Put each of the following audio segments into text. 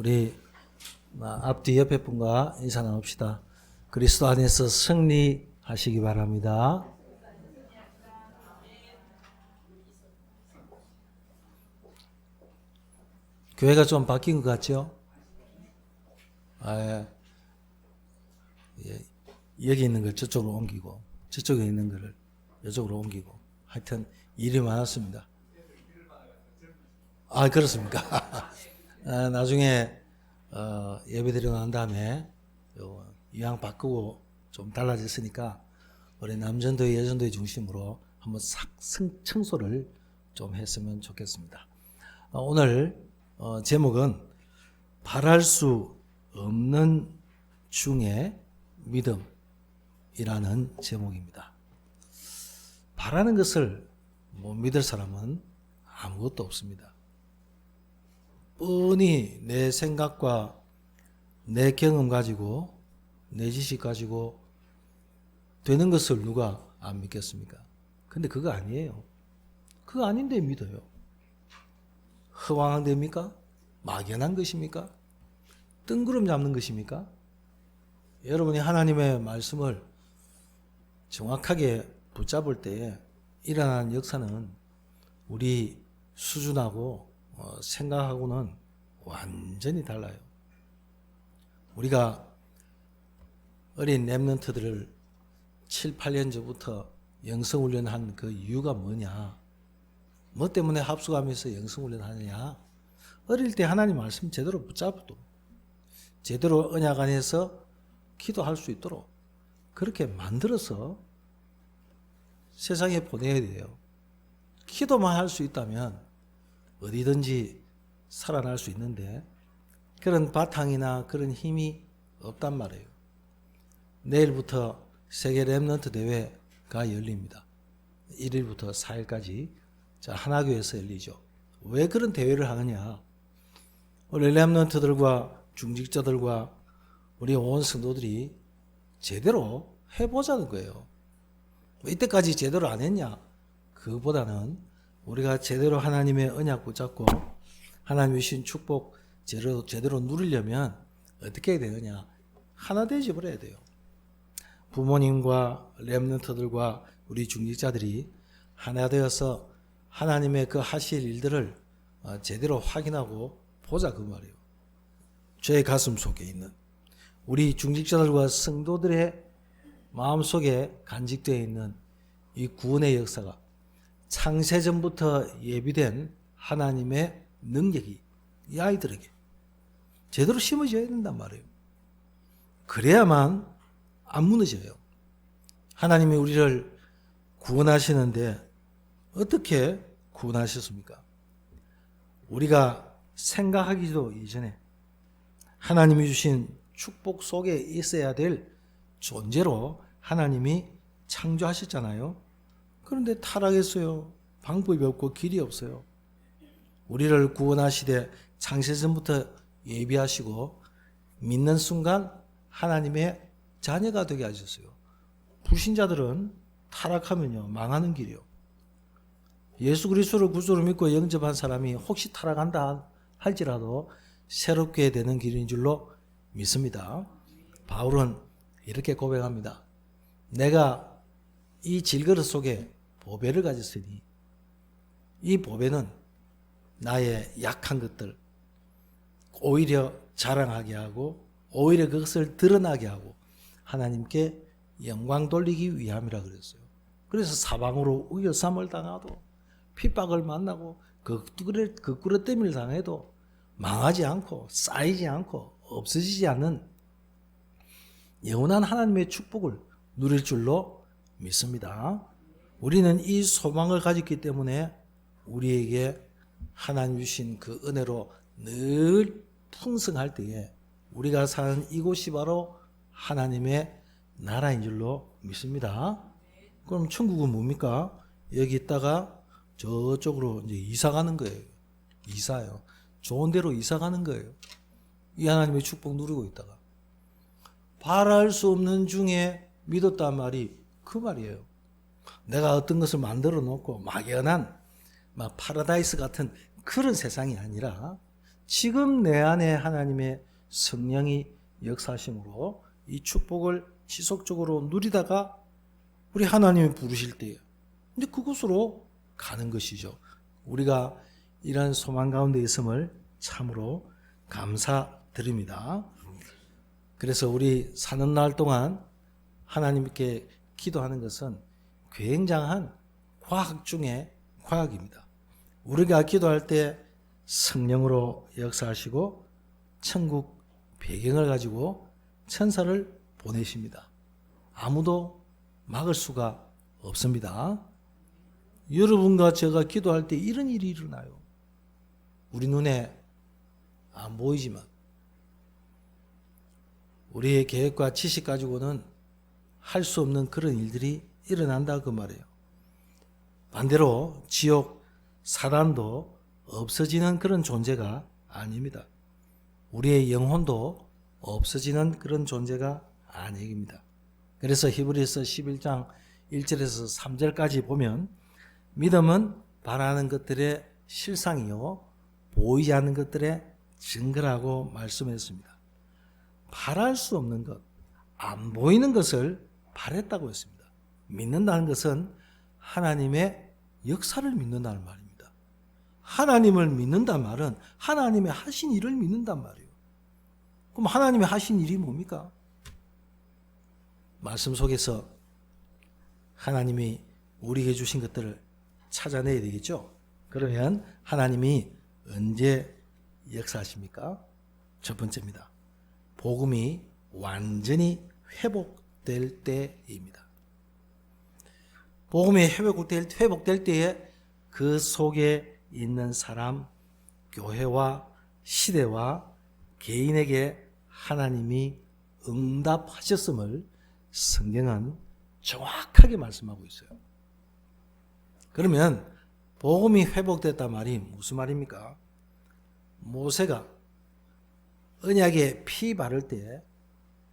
우리 앞뒤 옆에 분과 인사 나눕시다. 그리스도 안에서 승리하시기 바랍니다. 교회가 좀 바뀐 것 같죠? 여기 있는 걸 저쪽으로 옮기고 저쪽에 있는 걸 이쪽으로 옮기고 하여튼 일이 많았습니다. 그렇습니까? 나중에 예배 드리고 난 다음에 이왕 바꾸고 좀 달라졌으니까 우리 남전도회 여전도회 중심으로 한번 싹 청소를 좀 했으면 좋겠습니다. 오늘 제목은 바랄 수 없는 중에 믿음이라는 제목입니다. 바라는 것을 못 믿을 사람은 아무것도 없습니다. 뻔히 내 생각과 내 경험 가지고 내 지식 가지고 되는 것을 누가 안 믿겠습니까? 근데 그거 아니에요. 그거 아닌데 믿어요. 허황한 됩니까? 막연한 것입니까? 뜬구름 잡는 것입니까? 여러분이 하나님의 말씀을 정확하게 붙잡을 때에 일어나는 역사는 우리 수준하고 생각하고는 완전히 달라요. 우리가 어린 랩런트들을 7, 8년 전부터 영성훈련한 그 이유가 뭐냐? 뭐 때문에 합숙하면서 영성훈련하느냐? 어릴 때 하나님 말씀 제대로 붙잡고 제대로 언약 안에서 기도할 수 있도록 그렇게 만들어서 세상에 보내야 돼요. 기도만 할 수 있다면 어디든지 살아날 수 있는데 그런 바탕이나 그런 힘이 없단 말이에요. 내일부터 세계 랩런트 대회가 열립니다. 1일부터 4일까지 하나교에서 열리죠. 왜 그런 대회를 하느냐? 우리 랩런트들과 중직자들과 우리 온 성도들이 제대로 해보자는 거예요. 이때까지 제대로 안 했냐? 그보다는 우리가 제대로 하나님의 언약 붙잡고 하나님 주신 축복 제대로 누리려면 어떻게 해야 되느냐? 하나 되지 버려야 돼요. 부모님과 랩런트들과 우리 중직자들이 하나 되어서 하나님의 그 하실 일들을 제대로 확인하고 보자 그 말이에요. 제 가슴 속에 있는 우리 중직자들과 성도들의 마음속에 간직되어 있는 이 구원의 역사가 창세전부터 예비된 하나님의 능력이 이 아이들에게 제대로 심어져야 된단 말이에요. 그래야만 안 무너져요. 하나님이 우리를 구원하시는데 어떻게 구원하셨습니까? 우리가 생각하기도 이전에 하나님이 주신 축복 속에 있어야 될 존재로 하나님이 창조하셨잖아요. 그런데 타락했어요. 방법이 없고 길이 없어요. 우리를 구원하시되 창세전부터 예비하시고 믿는 순간 하나님의 자녀가 되게 하셨어요. 불신자들은 타락하면요 망하는 길이요. 예수 그리스도를 구주로 믿고 영접한 사람이 혹시 타락한다 할지라도 새롭게 되는 길인 줄로 믿습니다. 바울은 이렇게 고백합니다. 내가 이 질그릇 속에 보배를 가졌으니 이 보배는 나의 약한 것들 오히려 자랑하게 하고 오히려 그것을 드러나게 하고 하나님께 영광 돌리기 위함이라 그랬어요. 그래서 사방으로 우겨쌈을 당하도 핍박을 만나고 그 꾸러때밀 당해도 망하지 않고 쌓이지 않고 없어지지 않는 영원한 하나님의 축복을 누릴 줄로 믿습니다. 우리는 이 소망을 가졌기 때문에 우리에게 하나님 주신 그 은혜로 늘 풍성할 때에 우리가 사는 이곳이 바로 하나님의 나라인 줄로 믿습니다. 그럼 천국은 뭡니까? 여기 있다가 저쪽으로 이제 이사 가는 거예요. 이사요. 좋은 데로 이사 가는 거예요. 이 하나님의 축복 누리고 있다가 바랄 수 없는 중에 믿었단 말이 그 말이에요. 내가 어떤 것을 만들어 놓고 막연한 막 파라다이스 같은 그런 세상이 아니라 지금 내 안에 하나님의 성령이 역사하심으로 이 축복을 지속적으로 누리다가 우리 하나님이 부르실 때에 근데 그곳으로 가는 것이죠. 우리가 이런 소망 가운데 있음을 참으로 감사드립니다. 그래서 우리 사는 날 동안 하나님께 기도하는 것은 굉장한 과학 중에 과학입니다. 우리가 기도할 때 성령으로 역사하시고 천국 배경을 가지고 천사를 보내십니다. 아무도 막을 수가 없습니다. 여러분과 제가 기도할 때 이런 일이 일어나요. 우리 눈에 안 보이지만 우리의 계획과 지식 가지고는 할 수 없는 그런 일들이 일어난다 그 말이에요. 반대로 지옥, 사단도 없어지는 그런 존재가 아닙니다. 우리의 영혼도 없어지는 그런 존재가 아닙니다. 그래서 히브리서 11장 1절에서 3절까지 보면 믿음은 바라는 것들의 실상이요 보이지 않는 것들의 증거라고 말씀했습니다. 바랄 수 없는 것, 안 보이는 것을 바랬다고 했습니다. 믿는다는 것은 하나님의 역사를 믿는다는 말입니다. 하나님을 믿는다는 말은 하나님의 하신 일을 믿는단 말이에요. 그럼 하나님의 하신 일이 뭡니까? 말씀 속에서 하나님이 우리에게 주신 것들을 찾아내야 되겠죠. 그러면 하나님이 언제 역사하십니까? 첫 번째입니다. 복음이 완전히 회복될 때입니다. 복음이 회복될 때에 그 속에 있는 사람, 교회와 시대와 개인에게 하나님이 응답하셨음을 성경은 정확하게 말씀하고 있어요. 그러면 복음이 회복됐단 말이 무슨 말입니까? 모세가 언약에 피 바를 때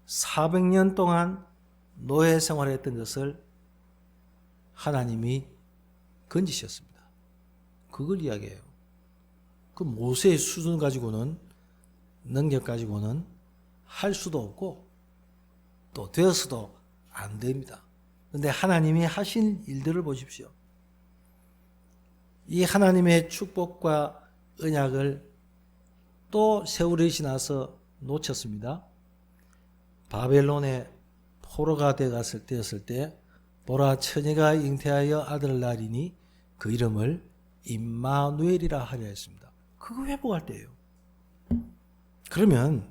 400년 동안 노예 생활했던 것을 하나님이 건지셨습니다. 그걸 이야기해요. 그 모세의 수준 가지고는 능력 가지고는 할 수도 없고 또 되어서도 안 됩니다. 그런데 하나님이 하신 일들을 보십시오. 이 하나님의 축복과 언약을 또 세월이 지나서 놓쳤습니다. 바벨론의 포로가 되었을 때 보라 처녀가 잉태하여 아들을 낳으리니 그 이름을 임마누엘이라 하려 했습니다. 그거 회복할 때예요. 그러면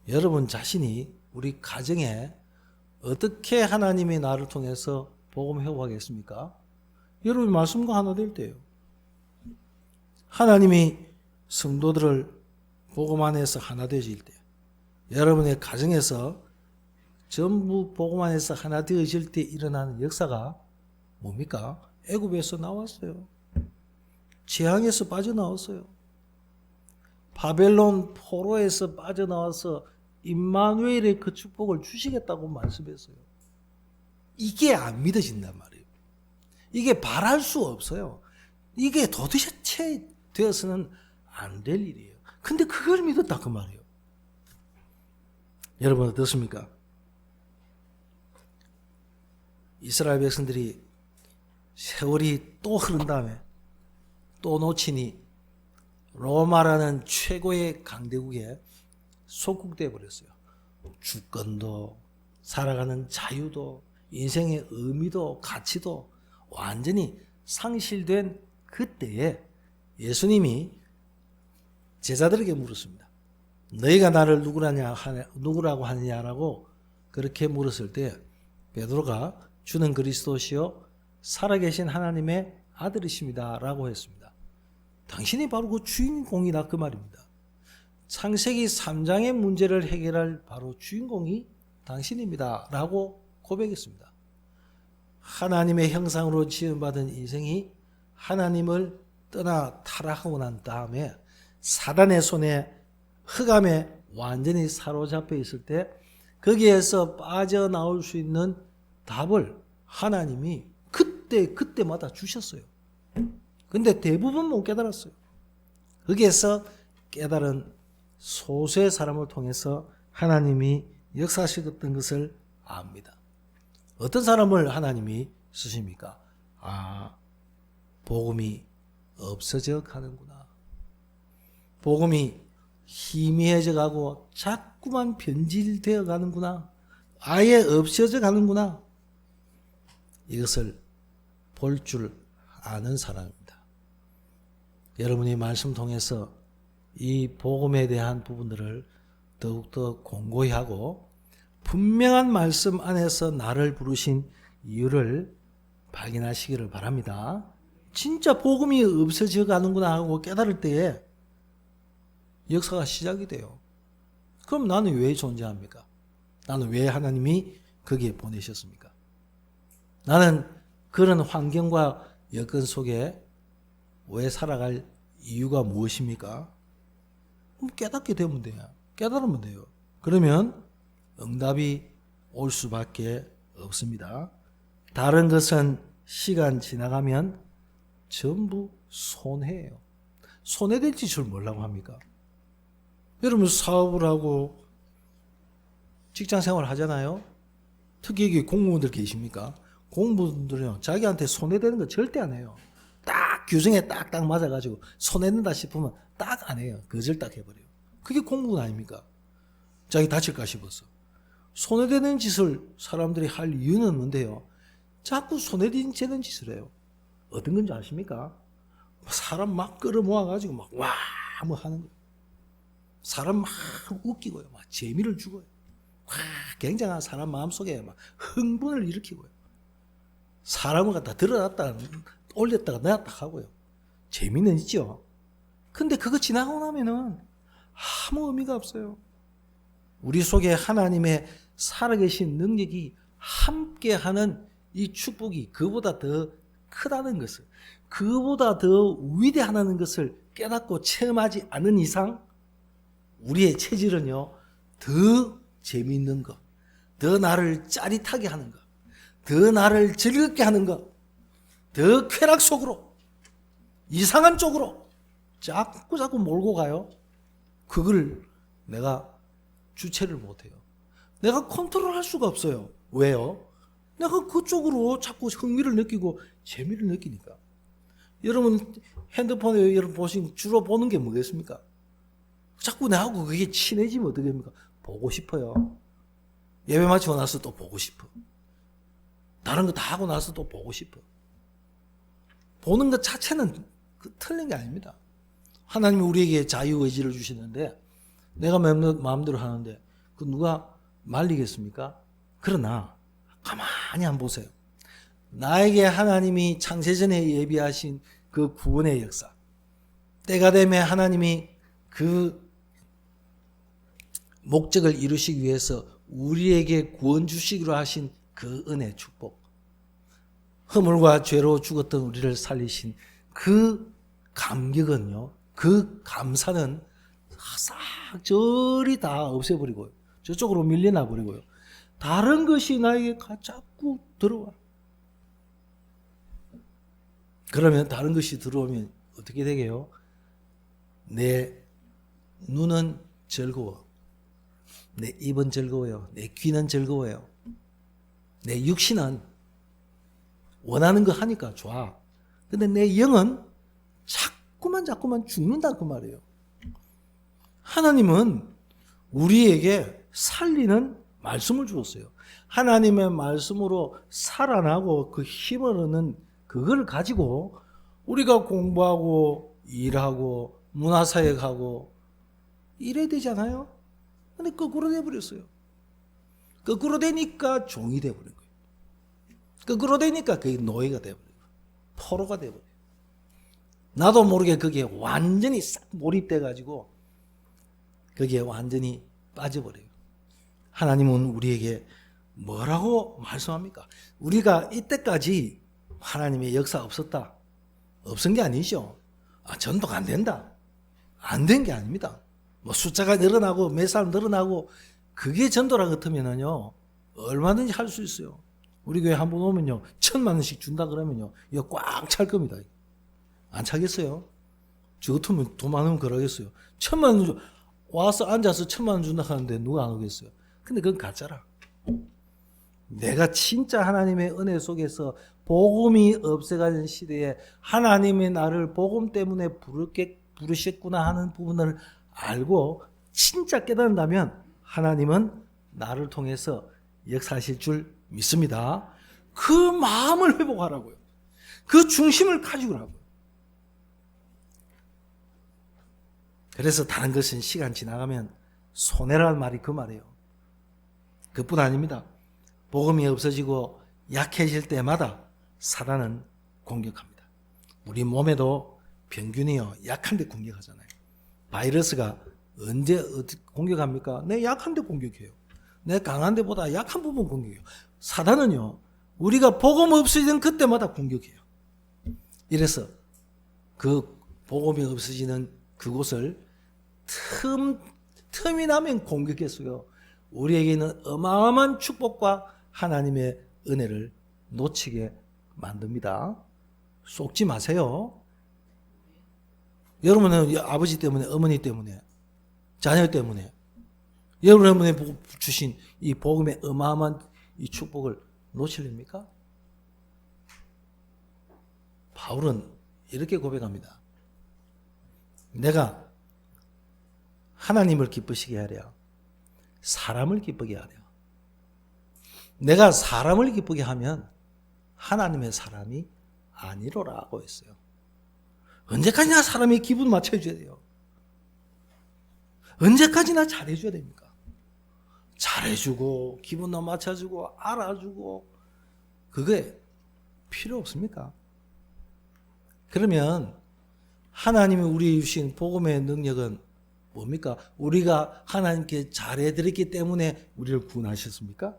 여러분 자신이 우리 가정에 어떻게 하나님이 나를 통해서 복음 회복하겠습니까? 여러분 말씀과 하나 될 때예요. 하나님이 성도들을 복음 안에서 하나 되어질 때, 여러분의 가정에서 전부 복음 안에서 하나 되어질 때 일어나는 역사가 뭡니까? 애굽에서 나왔어요. 재앙에서 빠져나왔어요. 바벨론 포로에서 빠져나와서 임마누엘의 그 축복을 주시겠다고 말씀했어요. 이게 안 믿어진단 말이에요. 이게 바랄 수 없어요. 이게 도대체 되어서는 안 될 일이에요. 근데 그걸 믿었다 그 말이에요. 여러분 어떻습니까? 이스라엘 백성들이 세월이 또 흐른 다음에 또 놓치니 로마라는 최고의 강대국에 속국되어 버렸어요. 주권도 살아가는 자유도 인생의 의미도 가치도 완전히 상실된 그때에 예수님이 제자들에게 물었습니다. 너희가 나를 누구라고 하느냐라고 그렇게 물었을 때 베드로가 주는 그리스도시요 살아계신 하나님의 아들이십니다 라고 했습니다. 당신이 바로 그 주인공이다 그 말입니다. 창세기 3장의 문제를 해결할 바로 주인공이 당신입니다 라고 고백했습니다. 하나님의 형상으로 지음받은 인생이 하나님을 떠나 타락하고 난 다음에 사단의 손에 흑암에 완전히 사로잡혀 있을 때 거기에서 빠져나올 수 있는 답을 하나님이 그때마다 주셨어요. 근데 대부분 못 깨달았어요. 거기에서 깨달은 소수의 사람을 통해서 하나님이 역사하셨던 것을 압니다. 어떤 사람을 하나님이 쓰십니까? 복음이 없어져 가는구나. 복음이 희미해져 가고 자꾸만 변질되어 가는구나. 아예 없어져 가는구나. 이것을 볼 줄 아는 사람입니다. 여러분이 말씀 통해서 이 복음에 대한 부분들을 더욱더 공고히 하고 분명한 말씀 안에서 나를 부르신 이유를 발견하시기를 바랍니다. 진짜 복음이 없어져 가는구나 하고 깨달을 때에 역사가 시작이 돼요. 그럼 나는 왜 존재합니까? 나는 왜 하나님이 거기에 보내셨습니까? 나는 그런 환경과 여건 속에 왜 살아갈 이유가 무엇입니까? 그럼 깨닫게 되면 돼요. 깨달으면 돼요. 그러면 응답이 올 수밖에 없습니다. 다른 것은 시간 지나가면 전부 손해예요. 손해될 짓을 뭐라고 합니까? 여러분 사업을 하고 직장 생활을 하잖아요. 특히 여기 공무원들 계십니까? 공무원들은 자기한테 손해되는 거 절대 안 해요. 딱 규정에 딱딱 맞아가지고 손해낸다 싶으면 딱 안 해요. 거절 딱 해버려요. 그게 공무원 아닙니까? 자기 다칠까 싶어서. 손해되는 짓을 사람들이 할 이유는 뭔데요? 자꾸 손해되는 짓을 해요. 어떤 건지 아십니까? 사람 막 끌어모아가지고 막 와 뭐 하는 거예요. 사람 막 웃기고요. 막 재미를 주고요. 굉장한 사람 마음속에 막 흥분을 일으키고요. 사람을 갖다 들어놨다 올렸다가 놨다 하고요. 재미는 있죠. 근데 그거 지나고 나면은 아무 의미가 없어요. 우리 속에 하나님의 살아계신 능력이 함께하는 이 축복이 그보다 더 크다는 것을, 그보다 더 위대하다는 것을 깨닫고 체험하지 않은 이상 우리의 체질은요, 더 재미있는 것, 더 나를 짜릿하게 하는 것, 더 나를 즐겁게 하는 것, 더 쾌락 속으로, 이상한 쪽으로 자꾸 몰고 가요. 그걸 내가 주체를 못해요. 내가 컨트롤할 수가 없어요. 왜요? 내가 그쪽으로 자꾸 흥미를 느끼고 재미를 느끼니까. 여러분 핸드폰에 여러분 주로 보는 게 뭐겠습니까? 자꾸 나하고 그게 친해지면 어떻게 됩니까? 보고 싶어요. 예배 마치고 나서 또 보고 싶어. 다른 거 다 하고 나서 또 보고 싶어. 보는 것 자체는 틀린 게 아닙니다. 하나님이 우리에게 자유의지를 주시는데 내가 마음대로 하는데 그 누가 말리겠습니까? 그러나 가만히 한번 보세요. 나에게 하나님이 창세전에 예비하신 그 구원의 역사, 때가 되면 하나님이 그 목적을 이루시기 위해서 우리에게 구원 주시기로 하신 그 은혜 축복, 허물과 죄로 죽었던 우리를 살리신 그 감격은요, 그 감사는 싹 저리 다 없애버리고요, 저쪽으로 밀려나 버리고요, 다른 것이 나에게 자꾸 들어와. 그러면 다른 것이 들어오면 어떻게 되게요? 내 눈은 즐거워, 내 입은 즐거워요, 내 귀는 즐거워요, 내 육신은 원하는 거 하니까 좋아. 근데 내 영은 자꾸만 죽는다 그 말이에요. 하나님은 우리에게 살리는 말씀을 주었어요. 하나님의 말씀으로 살아나고 그 힘을 얻는 그걸 가지고 우리가 공부하고 일하고 문화사역하고 이래야 되잖아요. 근데 거꾸로 돼버렸어요. 거꾸로 되니까 종이 돼버린 거예요. 거꾸로 되니까 그게 노예가 돼버린 거예요. 포로가 돼버려요. 나도 모르게 거기에 완전히 싹 몰입돼가지고 거기에 완전히 빠져버려요. 하나님은 우리에게 뭐라고 말씀합니까? 우리가 이때까지 하나님의 역사 없었다, 없은 게 아니죠. 전도가 안 된다, 안 된 게 아닙니다. 뭐 숫자가 늘어나고 몇 사람 늘어나고 그게 전도라 같으면요 얼마든지 할 수 있어요. 우리 교회 한 번 오면요 1,000만 원씩 준다 그러면요 이거 꽉 찰 겁니다. 안 차겠어요? 저 같으면 돈 많으면 그러겠어요. 1,000만 원 와서 앉아서 1,000만 원 준다 하는데 누가 안 오겠어요? 근데 그건 가짜라. 내가 진짜 하나님의 은혜 속에서 복음이 없어가는 시대에 하나님이 나를 복음 때문에 부르셨구나 하는 부분을 알고 진짜 깨닫는다면 하나님은 나를 통해서 역사하실 줄 믿습니다. 그 마음을 회복하라고요. 그 중심을 가지고 라고요. 그래서 다른 것은 시간 지나가면 손해라는 말이 그 말이에요. 그뿐 아닙니다. 복음이 없어지고 약해질 때마다 사단은 공격합니다. 우리 몸에도 병균이요, 약한데 공격하잖아요. 바이러스가 언제 공격합니까? 내 약한데 공격해요. 내 강한 데보다 약한 부분 공격해요. 사단은요, 우리가 복음 없어지는 그때마다 공격해요. 이래서 그 복음이 없어지는 그곳을 틈이 나면 공격했어요. 우리에게는 어마어마한 축복과 하나님의 은혜를 놓치게 만듭니다. 속지 마세요. 여러분은 아버지 때문에, 어머니 때문에, 자녀 때문에 여러분의 주신 이 복음의 어마어마한 이 축복을 놓치렵니까? 바울은 이렇게 고백합니다. 내가 하나님을 기쁘시게 하랴, 사람을 기쁘게 하랴. 내가 사람을 기쁘게 하면 하나님의 사람이 아니로라 하고 있어요. 언제까지나 사람이 기분 맞춰줘야 돼요. 언제까지나 잘해줘야 됩니까? 잘해주고 기분도 맞춰주고 알아주고 그게 필요 없습니까? 그러면 하나님이 우리 주신 복음의 능력은 뭡니까? 우리가 하나님께 잘해드렸기 때문에 우리를 구원하셨습니까?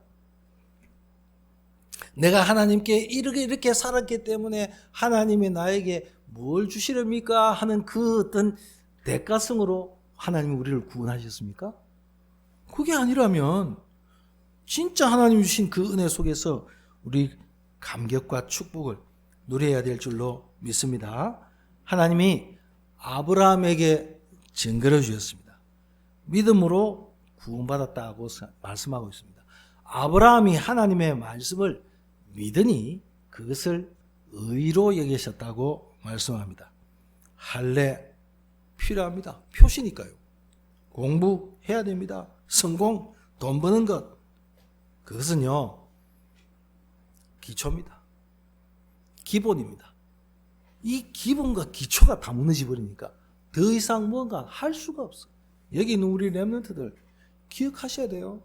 내가 하나님께 이렇게 살았기 때문에 하나님이 나에게 뭘 주시렵니까? 하는 그 어떤 대가성으로 하나님이 우리를 구원하셨습니까? 그게 아니라면 진짜 하나님 주신 그 은혜 속에서 우리 감격과 축복을 누려야 될 줄로 믿습니다. 하나님이 아브라함에게 증거를 주셨습니다. 믿음으로 구원받았다고 말씀하고 있습니다. 아브라함이 하나님의 말씀을 믿으니 그것을 의로 여기셨다고 말씀합니다. 할례 필요합니다. 표시니까요. 공부해야 됩니다. 성공, 돈 버는 것, 그것은요 기초입니다. 기본입니다. 이 기본과 기초가 다 무너져 버리니까 더 이상 뭔가 할 수가 없어요. 여기 있는 우리 렘넌트들 기억하셔야 돼요.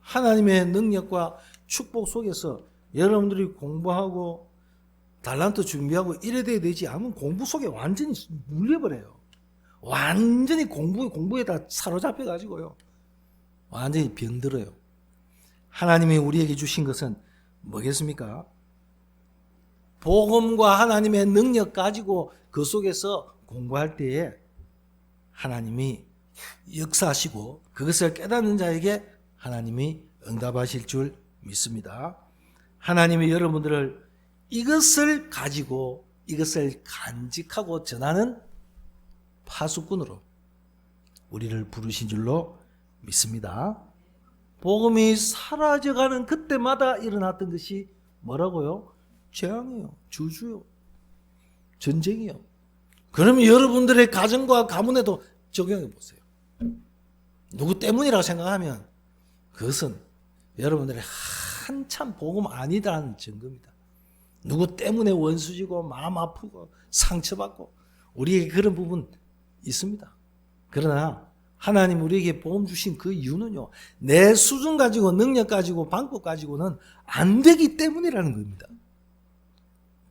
하나님의 능력과 축복 속에서 여러분들이 공부하고 달란트 준비하고 이래 돼야 되지 않으면 공부 속에 완전히 물려버려요. 완전히 공부에 다 사로잡혀 가지고요. 완전히 병들어요. 하나님이 우리에게 주신 것은 뭐겠습니까? 복음과 하나님의 능력 가지고 그 속에서 공부할 때에 하나님이 역사하시고 그것을 깨닫는 자에게 하나님이 응답하실 줄 믿습니다. 하나님이 여러분들을 이것을 가지고 이것을 간직하고 전하는 파수꾼으로 우리를 부르신 줄로 믿습니다. 복음이 사라져가는 그때마다 일어났던 것이 뭐라고요? 재앙이요, 주주요, 전쟁이요. 그러면 여러분들의 가정과 가문에도 적용해 보세요. 누구 때문이라고 생각하면 그것은 여러분들의 한참 복음 아니다라는 증거입니다. 누구 때문에 원수지고 마음 아프고 상처받고 우리에게 그런 부분 있습니다. 그러나 하나님 우리에게 복음 주신 그 이유는요, 내 수준 가지고 능력 가지고 방법 가지고는 안 되기 때문이라는 겁니다.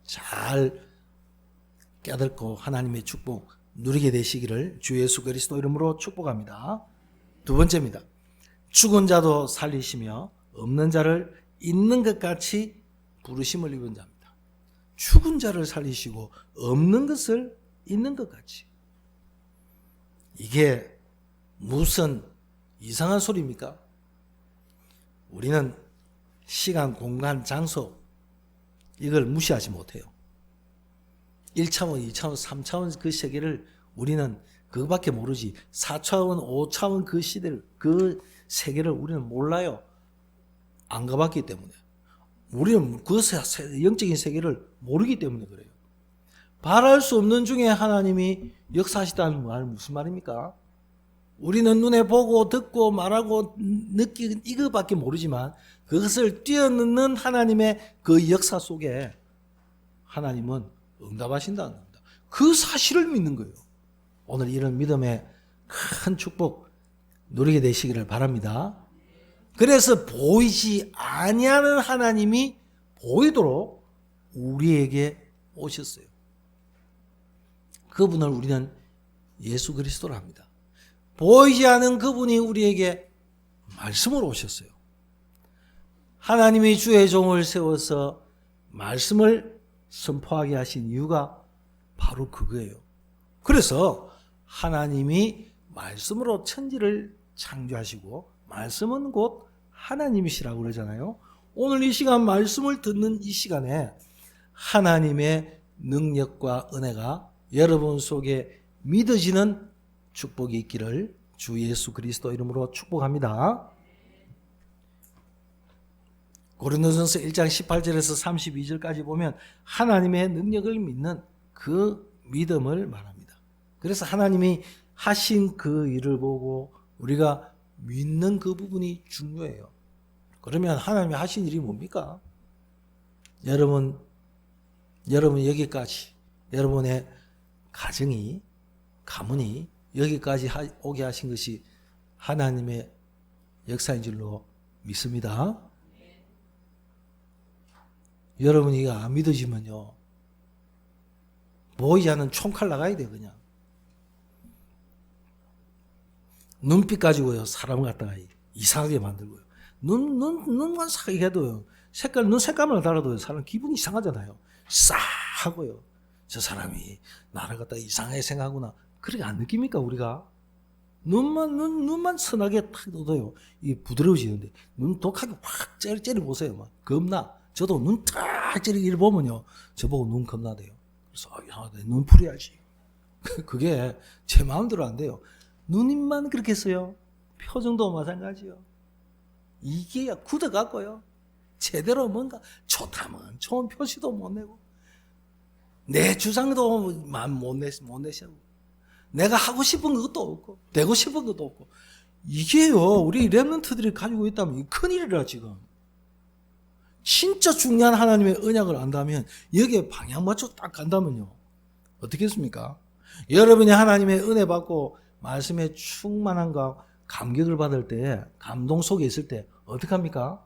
잘 깨닫고 하나님의 축복 누리게 되시기를 주 예수 그리스도 이름으로 축복합니다. 두 번째입니다. 죽은 자도 살리시며 없는 자를 있는 것 같이 부르심을 입은 자입니다. 죽은 자를 살리시고 없는 것을 있는 것 같이. 이게 무슨 이상한 소리입니까? 우리는 시간, 공간, 장소 이걸 무시하지 못해요. 1차원, 2차원, 3차원 그 세계를 우리는 그거밖에 모르지. 4차원, 5차원 그 시대를, 그 세계를 우리는 몰라요. 안 가봤기 때문에. 우리는 그 영적인 세계를 모르기 때문에 그래요. 바랄 수 없는 중에 하나님이 역사하시다는 말 무슨 말입니까? 우리는 눈에 보고 듣고 말하고 느끼는 이거밖에 모르지만 그것을 뛰어넘는 하나님의 그 역사 속에 하나님은 응답하신다는 겁니다. 그 사실을 믿는 거예요. 오늘 이런 믿음의 큰 축복 누리게 되시기를 바랍니다. 그래서 보이지 아니하는 하나님이 보이도록 우리에게 오셨어요. 그분을 우리는 예수 그리스도라 합니다. 보이지 않은 그분이 우리에게 말씀으로 오셨어요. 하나님이 주의 종을 세워서 말씀을 선포하게 하신 이유가 바로 그거예요. 그래서 하나님이 말씀으로 천지를 창조하시고 말씀은 곧 하나님이시라고 그러잖아요. 오늘 이 시간 말씀을 듣는 이 시간에 하나님의 능력과 은혜가 여러분 속에 믿어지는 축복이 있기를 주 예수 그리스도 이름으로 축복합니다. 고린도전서 1장 18절에서 32절까지 보면 하나님의 능력을 믿는 그 믿음을 말합니다. 그래서 하나님이 하신 그 일을 보고 우리가 믿는 그 부분이 중요해요. 그러면 하나님이 하신 일이 뭡니까? 여러분 여기까지 여러분의 가정이 가문이 여기까지 오게 하신 것이 하나님의 역사인 줄로 믿습니다. 여러분이 이거 안 믿어지면요 보이지 않는 총칼 나가야 돼요. 그냥 눈빛 가지고요 사람을 갖다가 이상하게 만들고요 눈만 사게 해도요 눈 색감을 달아도요 사람 기분이 이상하잖아요. 싸하고요 저 사람이 나를 갖다가 이상하게 생각하구나 그렇게 안 느낍니까? 우리가 눈만 선하게 탁 둬도요 이게 부드러워지는데 눈 독하게 확 째려 보세요. 막 겁나. 저도 눈 딱 째리기를 보면요 저보고 눈 겁나대요. 그래서 눈풀이야지. 그게 제 마음대로 안 돼요. 눈입만 그렇게 써요. 표정도 마찬가지요. 이게 굳어갖고요 제대로 뭔가 좋다면 좋은 표시도 못 내고 내 주장도 못 내시고 내가 하고 싶은 것도 없고 되고 싶은 것도 없고 이게요 우리 렘넌트들이 가지고 있다면 큰일이라. 지금 진짜 중요한 하나님의 언약을 안다면 여기에 방향 맞춰 딱 간다면요 어떻겠습니까? 여러분이 하나님의 은혜 받고 말씀에 충만함과 감격을 받을 때 감동 속에 있을 때 어떻게 합니까?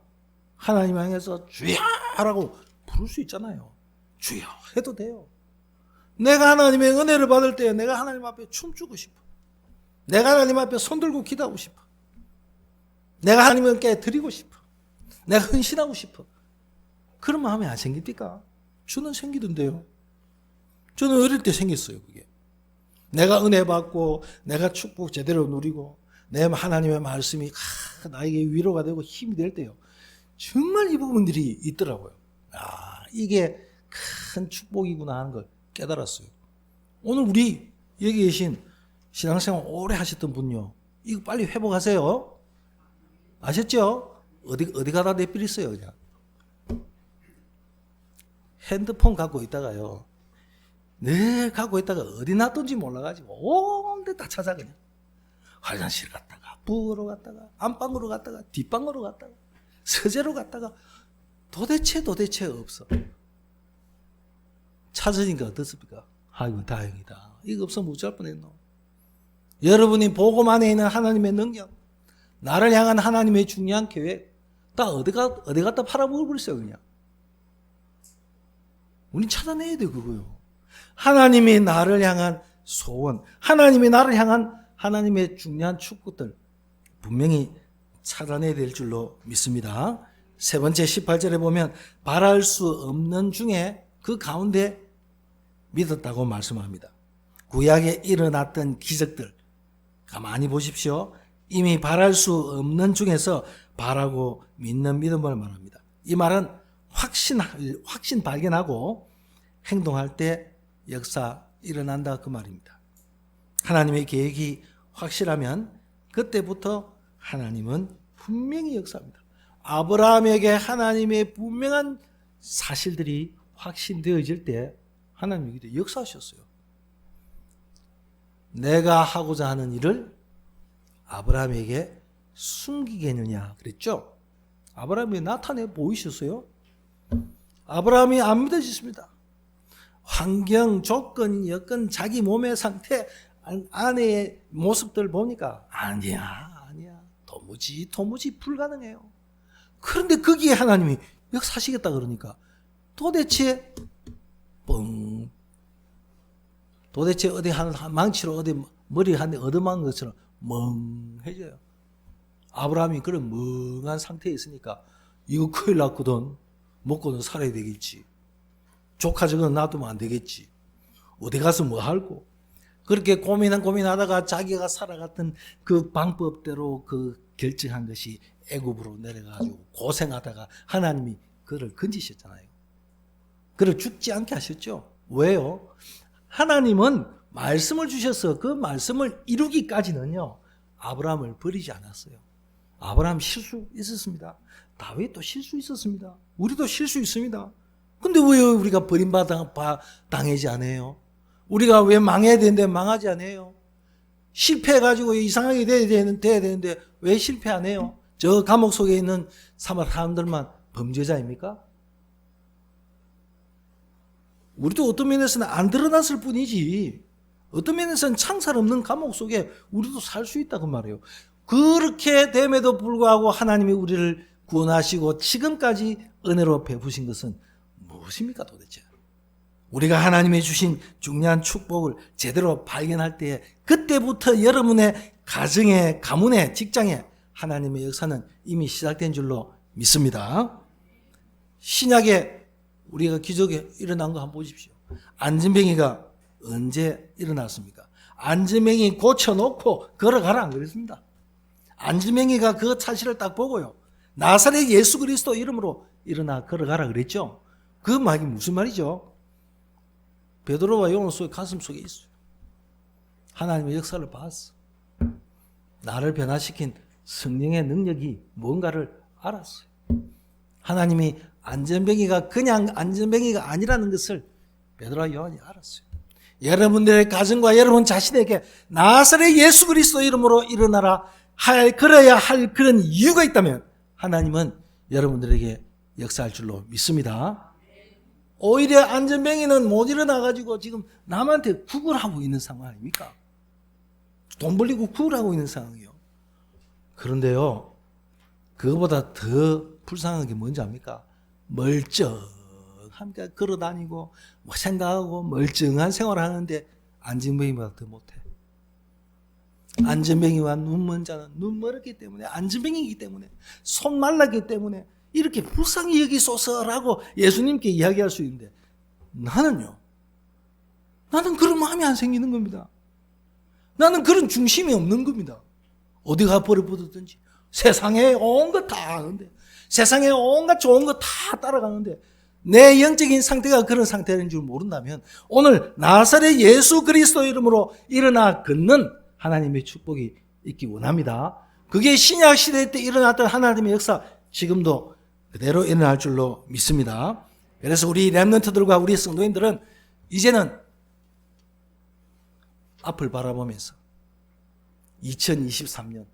하나님 향해서 주여 라고 부를 수 있잖아요. 주여 해도 돼요. 내가 하나님의 은혜를 받을 때 내가 하나님 앞에 춤추고 싶어. 내가 하나님 앞에 손들고 기도하고 싶어. 내가 하나님께 드리고 싶어. 내가 헌신하고 싶어. 그런 마음이 안 생깁니까? 저는 생기던데요. 저는 어릴 때 생겼어요. 그게. 내가 은혜 받고 내가 축복 제대로 누리고 내 하나님의 말씀이 나에게 위로가 되고 힘이 될 때요. 정말 이 부분들이 있더라고요. 이게 큰 축복이구나 하는 걸 깨달았어요. 오늘 우리 여기 계신 신앙생활 오래 하셨던 분요. 이거 빨리 회복하세요. 아셨죠? 어디 가다 내버렸어요 그냥. 핸드폰 갖고 있다가요. 늘 갖고 있다가 어디 놨던지 몰라가지고 온데 다 찾아 그냥. 화장실 갔다가 부엌으로 갔다가 안방으로 갔다가 뒷방으로 갔다가 서재로 갔다가 도대체 없어. 찾으니까 어떻습니까? 아이고 다행이다. 이거 없으면 어쩔 뻔했노. 여러분이 복음 안에 있는 하나님의 능력, 나를 향한 하나님의 중요한 계획 다 어디 갖다 팔아먹어버렸어요 그냥. 우린 찾아내야 돼 그거요. 하나님이 나를 향한 소원, 하나님이 나를 향한 하나님의 중요한 축복들 분명히 찾아내야 될 줄로 믿습니다. 세 번째 18절에 보면 바랄 수 없는 중에 그 가운데 믿었다고 말씀합니다. 구약에 일어났던 기적들 가만히 보십시오. 이미 바랄 수 없는 중에서 바라고 믿는 믿음을 말합니다. 이 말은 확신 발견하고 행동할 때 역사 일어난다 그 말입니다. 하나님의 계획이 확실하면 그때부터 하나님은 분명히 역사합니다. 아브라함에게 하나님의 분명한 사실들이 확신되어질 때 하나님이 역사하셨어요. 내가 하고자 하는 일을 아브라함에게 숨기겠느냐 그랬죠. 아브라함이 나타내 보이셨어요. 아브라함이 안 믿어졌습니다. 환경, 조건, 여건, 자기 몸의 상태, 아내의 모습들 보니까 아니야 도무지 불가능해요. 그런데 거기에 하나님이 역사하시겠다 그러니까 도대체 어디 한 망치로 어디 머리 한 대 얻어맞은 것처럼 멍해져요. 아브라함이 그런 멍한 상태에 있으니까 이거 큰일 났거든. 먹고는 살아야 되겠지. 조카 저거 놔두면 안 되겠지. 어디 가서 뭐 할고. 그렇게 고민하다가 자기가 살아갔던 그 방법대로 그 결정한 것이 애굽으로 내려가지고 고생하다가 하나님이 그를 건지셨잖아요. 그를 죽지 않게 하셨죠. 왜요? 하나님은 말씀을 주셔서 그 말씀을 이루기까지는요, 아브라함을 버리지 않았어요. 아브라함 실수 있었습니다. 다윗도 실수 있었습니다. 우리도 실수 있습니다. 근데 왜 우리가 버림당하지 않아요? 우리가 왜 망해야 되는데 망하지 않아요? 실패해가지고 이상하게 돼야 되는데 왜 실패 안 해요? 저 감옥 속에 있는 사람들만 범죄자입니까? 우리도 어떤 면에서는 안 드러났을 뿐이지, 어떤 면에서는 창살 없는 감옥 속에 우리도 살 수 있다고 말해요. 그렇게 됨에도 불구하고 하나님이 우리를 구원하시고 지금까지 은혜로 베푸신 것은 무엇입니까 도대체? 우리가 하나님이 주신 중요한 축복을 제대로 발견할 때에 그때부터 여러분의 가정에, 가문에, 직장에 하나님의 역사는 이미 시작된 줄로 믿습니다. 신약에 우리가 기적이 일어난 거 한번 보십시오. 안진뱅이가 언제 일어났습니까? 안진뱅이 고쳐놓고 걸어가라 안 그랬습니다. 안진뱅이가 그 사실을 딱 보고요, 나사렛 예수 그리스도 이름으로 일어나 걸어가라 그랬죠. 그 말이 무슨 말이죠? 베드로와 요한 속에 가슴 속에 있어요. 하나님의 역사를 봤어. 나를 변화시킨 성령의 능력이 뭔가를 알았어요. 하나님이 안전뱅이가 그냥 안전뱅이가 아니라는 것을 베드로와 요한이 알았어요. 여러분들의 가정과 여러분 자신에게 나사렛 예수 그리스도 이름으로 일어나라 그래야 할 그런 이유가 있다면 하나님은 여러분들에게 역사할 줄로 믿습니다. 오히려 안전뱅이는 못 일어나가지고 지금 남한테 구걸하고 있는 상황 아닙니까? 돈 벌리고 구걸하고 있는 상황이요. 그런데요, 그거보다 더 불쌍한 게 뭔지 압니까? 멀쩡하게 걸어다니고 생각하고 멀쩡한 생활을 하는데 안전뱅이보다 더 못해. 안전뱅이와 눈먼 자는 눈 멀었기 때문에, 안전뱅이이기 때문에, 손 말랐기 때문에 이렇게 불쌍히 여기소서라고 예수님께 이야기할 수 있는데, 나는 그런 마음이 안 생기는 겁니다. 나는 그런 중심이 없는 겁니다. 어디가 버릇버릇든지 세상에 온 것 다 아는데, 세상에 온갖 좋은 거 다 따라가는데 내 영적인 상태가 그런 상태인 줄 모른다면 오늘 나사렛 예수 그리스도 이름으로 일어나 걷는 하나님의 축복이 있기 원합니다. 그게 신약 시대 때 일어났던 하나님의 역사 지금도 그대로 일어날 줄로 믿습니다. 그래서 우리 렘넌트들과 우리 성도인들은 이제는 앞을 바라보면서 2024년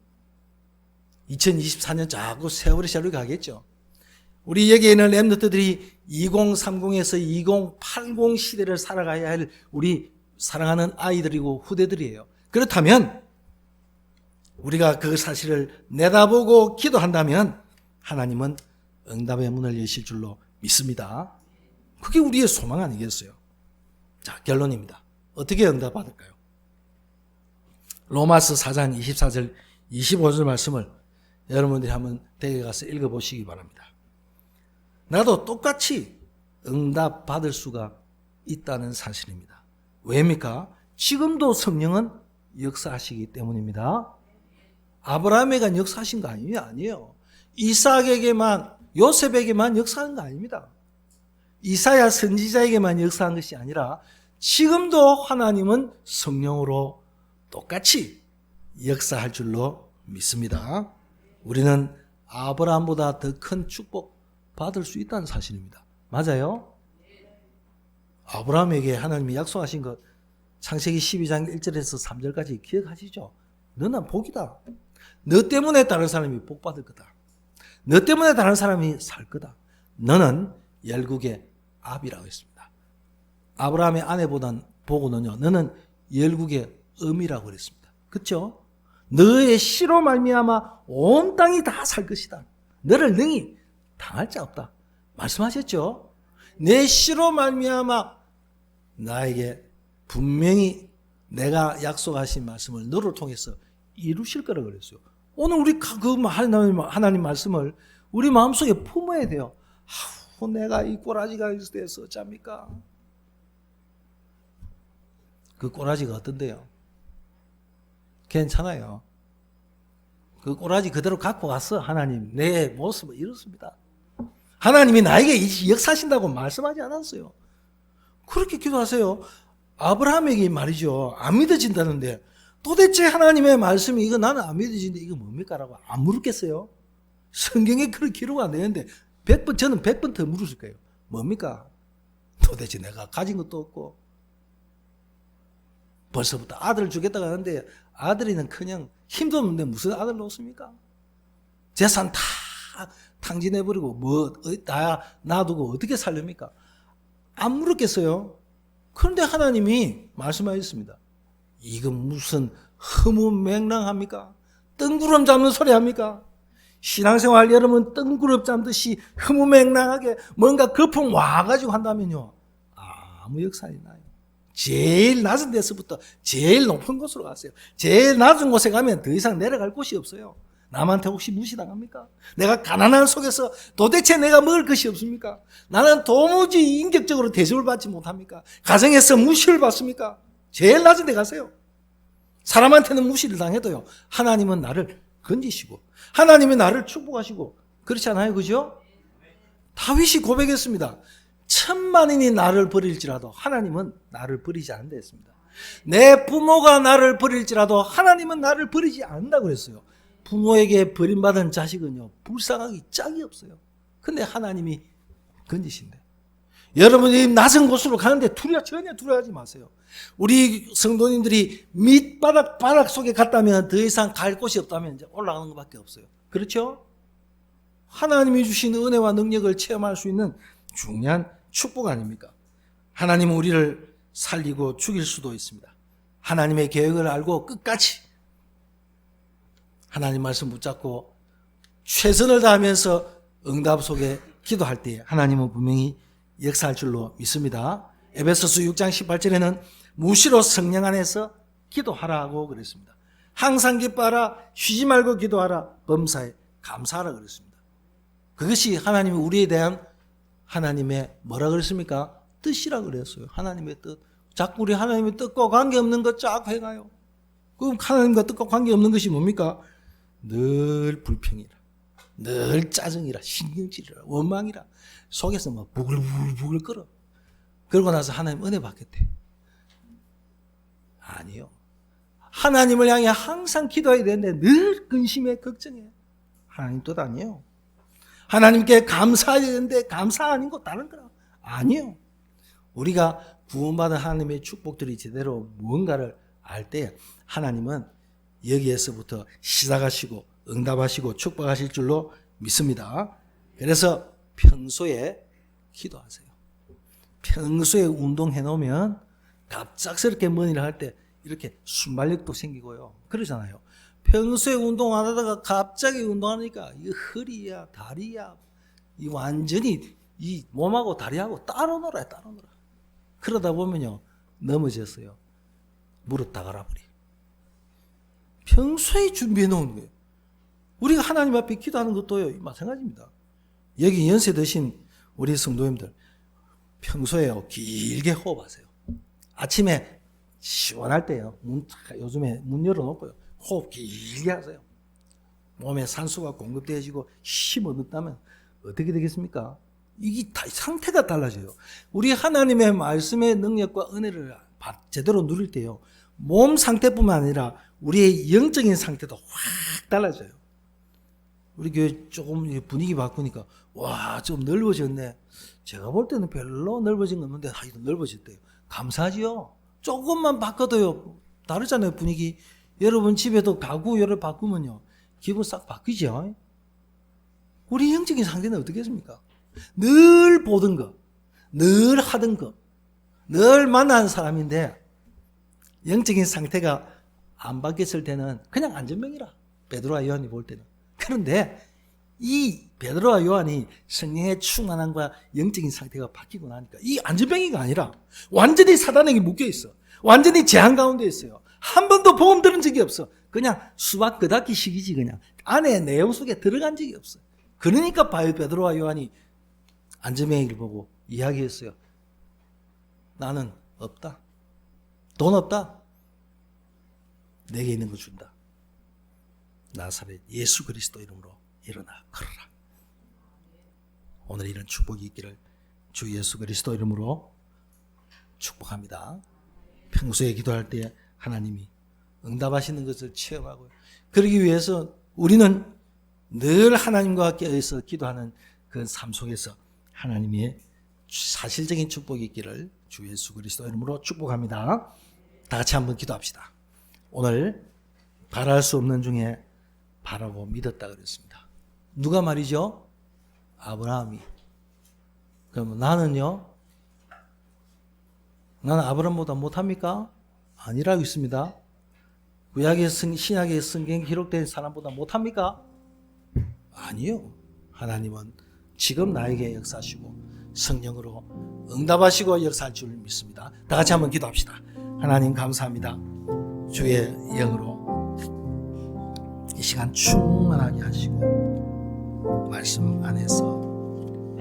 자꾸 세월이 자꾸 가겠죠. 우리 여기에 있는 렘넌트들이 2030에서 2080 시대를 살아가야 할 우리 사랑하는 아이들이고 후대들이에요. 그렇다면 우리가 그 사실을 내다보고 기도한다면 하나님은 응답의 문을 여실 줄로 믿습니다. 그게 우리의 소망 아니겠어요? 자, 결론입니다. 어떻게 응답받을까요? 로마서 4장 24절 25절 말씀을 여러분들이 한번 댁에 가서 읽어보시기 바랍니다. 나도 똑같이 응답받을 수가 있다는 사실입니다. 왜입니까? 지금도 성령은 역사하시기 때문입니다. 아브라함에게 역사하신 거 아니에요. 이삭에게만, 요셉에게만 역사한 거 아닙니다. 이사야 선지자에게만 역사한 것이 아니라 지금도 하나님은 성령으로 똑같이 역사할 줄로 믿습니다. 우리는 아브라함보다 더 큰 축복 받을 수 있다는 사실입니다. 맞아요? 아브라함에게 하나님이 약속하신 것 창세기 12장 1절에서 3절까지 기억하시죠? 너는 복이다. 너 때문에 다른 사람이 복 받을 거다. 너 때문에 다른 사람이 살 거다. 너는 열국의 압이라고 했습니다. 아브라함의 아내보단 보고는요, 너는 열국의 음이라고 그랬습니다. 그렇죠? 너의 씨로 말미암아 온 땅이 다 살 것이다. 너를 능히 당할 자 없다. 말씀하셨죠? 내 씨로 말미암아 나에게 분명히 내가 약속하신 말씀을 너를 통해서 이루실 거라고 그랬어요. 오늘 우리 그 하나님 말씀을 우리 마음속에 품어야 돼요. 내가 이 꼬라지가 있어서 어쩝니까? 그 꼬라지가 어떤데요? 괜찮아요. 그 꼬라지 그대로 갖고 가서 하나님 내 모습은 이렇습니다. 하나님이 나에게 역사하신다고 말씀하지 않았어요. 그렇게 기도하세요. 아브라함에게 말이죠. 안 믿어진다는데 도대체 하나님의 말씀이 이거 나는 안 믿어지는데 이거 뭡니까? 라고 안 물었겠어요? 성경에 그런 기록 안 되는데 100번, 저는 100번 더 물었을 거예요. 뭡니까? 도대체 내가 가진 것도 없고 벌써부터 아들을 주겠다고 하는데 아들이는 그냥 힘도 없는데 무슨 아들 놓습니까? 재산 다 탕진해버리고 뭐 놔두고 어떻게 살렵니까? 안 물었겠어요? 그런데 하나님이 말씀하셨습니다. 이건 무슨 허무맹랑합니까? 뜬구름 잡는 소리 합니까? 신앙생활 여러분 뜬구름 잡듯이 허무맹랑하게 뭔가 거품 와가지고 한다면요, 아무 역사이 나요. 제일 낮은 데서부터 제일 높은 곳으로 가세요. 제일 낮은 곳에 가면 더 이상 내려갈 곳이 없어요. 남한테 혹시 무시당합니까? 내가 가난한 속에서 도대체 내가 먹을 것이 없습니까? 나는 도무지 인격적으로 대접을 받지 못합니까? 가정에서 무시를 받습니까? 제일 낮은 데 가세요. 사람한테는 무시를 당해도요, 하나님은 나를 건지시고 하나님이 나를 축복하시고 그렇지 않아요? 그죠? 다윗이 고백했습니다. 1000만인이 나를 버릴지라도 하나님은 나를 버리지 않는다 했습니다. 내 부모가 나를 버릴지라도 하나님은 나를 버리지 않는다고 그랬어요. 부모에게 버림받은 자식은요, 불쌍하기 짝이 없어요. 근데 하나님이 건지신대. 여러분이 낮은 곳으로 가는데 전혀 두려워하지 마세요. 우리 성도님들이 바닥 속에 갔다면 더 이상 갈 곳이 없다면 이제 올라가는 것밖에 없어요. 그렇죠? 하나님이 주신 은혜와 능력을 체험할 수 있는 중요한 축복 아닙니까? 하나님은 우리를 살리고 죽일 수도 있습니다. 하나님의 계획을 알고 끝까지 하나님 말씀 붙잡고 최선을 다하면서 응답 속에 기도할 때 하나님은 분명히 역사할 줄로 믿습니다. 에베소서 6장 18절에는 무시로 성령 안에서 기도하라고 그랬습니다. 항상 기뻐하라, 쉬지 말고 기도하라, 범사에 감사하라 그랬습니다. 그것이 하나님이 우리에 대한 하나님의 뭐라 그랬습니까? 뜻이라 그랬어요. 하나님의 뜻. 자꾸 우리 하나님의 뜻과 관계없는 것 자꾸 해가요. 그럼 하나님과 뜻과 관계없는 것이 뭡니까? 늘 불평이라, 늘 짜증이라, 신경질이라, 원망이라, 속에서 막 부글부글 끓어. 그러고 나서 하나님 은혜 받겠대. 아니요. 하나님을 향해 항상 기도해야 되는데 늘 근심해, 걱정해. 하나님 뜻 아니에요. 하나님께 감사해야 되는데 감사 아닌 거 다른 거라. 아니요. 우리가 구원받은 하나님의 축복들이 제대로 무언가를 알 때 하나님은 여기에서부터 시작하시고 응답하시고 축복하실 줄로 믿습니다. 그래서 평소에 기도하세요. 평소에 운동해 놓으면 갑작스럽게 뭔 일을 할 때 이렇게 순발력도 생기고요. 그러잖아요. 평소에 운동 안 하다가 갑자기 운동하니까 이 허리야, 다리야, 이 완전히 이 몸하고 다리하고 따로 놀아요, 따로 놀아. 그러다 보면요, 넘어졌어요. 무릎 다 갈아버려. 평소에 준비해 놓은 거예요. 우리가 하나님 앞에 기도하는 것도요, 마찬가지입니다. 여기 연세 드신 우리 성도님들, 평소에요, 길게 호흡하세요. 아침에 시원할 때요, 요즘에 문 열어놓고요, 호흡 길게 하세요. 몸에 산소가 공급되어지고 힘 얻었다면 어떻게 되겠습니까? 이게 상태가 달라져요. 우리 하나님의 말씀의 능력과 은혜를 제대로 누릴 때요, 몸 상태뿐만 아니라 우리의 영적인 상태도 확 달라져요. 우리 교회 조금 분위기 바꾸니까 와, 좀 넓어졌네. 제가 볼 때는 별로 넓어진 건 없는데 하여튼 넓어졌대요. 감사하지요. 조금만 바꿔도요 다르잖아요, 분위기. 여러분 집에도 가구 열을 바꾸면요 기분 싹 바뀌죠. 우리 영적인 상태는 어떻겠습니까? 늘 보던 거, 늘 하던 거, 늘 만나는 사람인데 영적인 상태가 안 바뀌었을 때는 그냥 안전병이라, 베드로와 요한이 볼 때는. 그런데 이 베드로와 요한이 성령의 충만함과 영적인 상태가 바뀌고 나니까 이 안전병이가 아니라 완전히 사단에게 묶여있어. 완전히 제한 가운데 있어요. 한 번도 복음 들은 적이 없어. 그냥 수박 끄닫기 식이지. 그냥 안에 내용 속에 들어간 적이 없어. 그러니까 베드로와 요한이 안전병이를 보고 이야기했어요. 나는 없다. 돈 없다. 내게 있는 거 준다. 나사렛 예수 그리스도 이름으로 일어나 걸어라. 오늘 이런 축복이 있기를 주 예수 그리스도 이름으로 축복합니다. 평소에 기도할 때 하나님이 응답하시는 것을 체험하고요. 그러기 위해서 우리는 늘 하나님과 껴서 기도하는 그 삶 속에서 하나님의 사실적인 축복이 있기를 주 예수 그리스도 이름으로 축복합니다. 다 같이 한번 기도합시다. 오늘 바랄 수 없는 중에 바라고 믿었다 그랬습니다. 누가 말이죠? 아브라함이. 그러면 나는요? 나는 아브라함보다 못합니까? 아니라고 있습니다. 구약의 신약의 성경에 기록된 사람보다 못합니까? 아니요. 하나님은 지금 나에게 역사하시고 성령으로 응답하시고 역사할 줄 믿습니다. 다 같이 한번 기도합시다. 하나님 감사합니다. 주의 영으로 이 시간 충만하게 하시고 말씀 안에서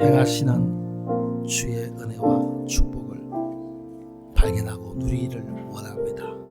행하시는 주의 은혜와 축복을 발견하고 누리기를 원합니다.